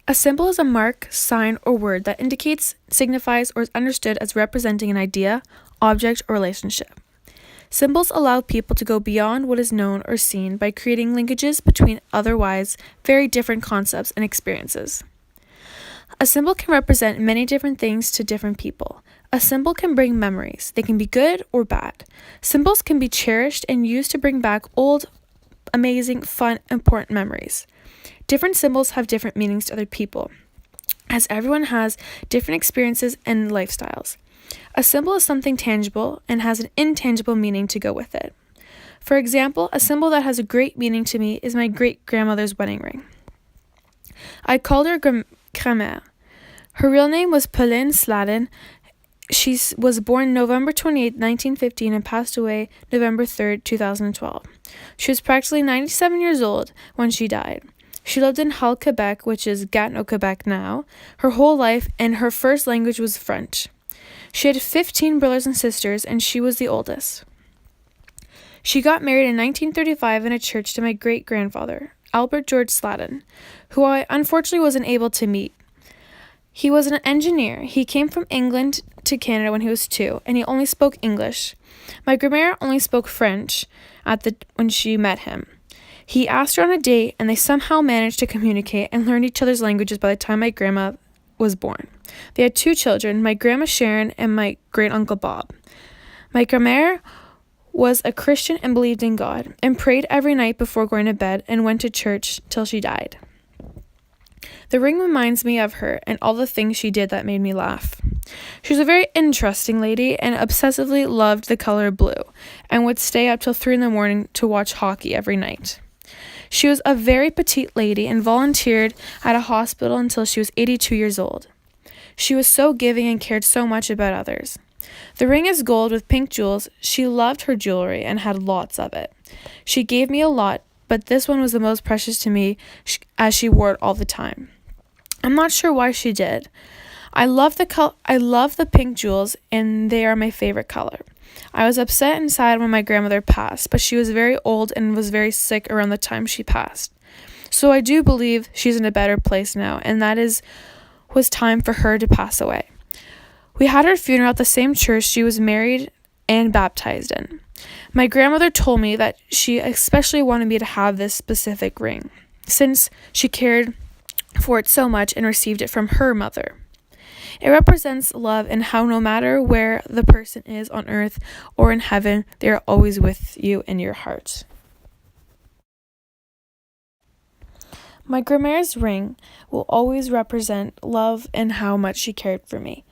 A symbol is a mark, sign, or word that indicates, signifies, or is understood as representing an idea, object, or relationship. Symbols allow people to go beyond what is known or seen by creating linkages between otherwise very different concepts and experiences. A symbol can represent many different things to different people. A symbol can bring memories. They can be good or bad. Symbols can be cherished and used to bring back old, amazing, fun, important memories. Different symbols have different meanings to other people, as everyone has different experiences and lifestyles. A symbol is something tangible and has an intangible meaning to go with it. For example, a symbol that has a great meaning to me is my great-grandmother's wedding ring. I called her Grand-mère. Her real name was Pauline Sladden. She was born November 28, 1915 and passed away November 3, 2012. She was practically 97 years old when she died. She lived in Hull, Quebec, which is Gatineau, Quebec now, her whole life, and her first language was French. She had 15 brothers and sisters, and she was the oldest. She got married in 1935 in a church to my great-grandfather, Albert George Sladden, who I unfortunately wasn't able to meet. He was an engineer. He came from England to Canada when he was 2, and he only spoke English. My grandmère only spoke French when she met him. He asked her on a date, and they somehow managed to communicate and learn each other's languages by the time my grandma was born. They had 2 children, my grandma Sharon and my great-uncle Bob. My grandmère was a Christian and believed in God, and prayed every night before going to bed and went to church till she died. The ring reminds me of her and all the things she did that made me laugh. She was a very interesting lady and obsessively loved the color blue, and would stay up till 3 a.m. to watch hockey every night. She was a very petite lady and volunteered at a hospital until she was 82 years old. She was so giving and cared so much about others. The ring is gold with pink jewels. She loved her jewelry and had lots of it. She gave me a lot, but this one was the most precious to me as she wore it all the time. I'm not sure why she did. I love the pink jewels, and they are my favorite color. I was upset and sad when my grandmother passed, but she was very old and was very sick around the time she passed. So I do believe she's in a better place now, and was time for her to pass away. We had her funeral at the same church she was married and baptized in. My grandmother told me that she especially wanted me to have this specific ring, since she cared for it so much and received it from her mother. It represents love and how no matter where the person is on earth or in heaven, they are always with you in your heart. My grandmère's ring will always represent love and how much she cared for me.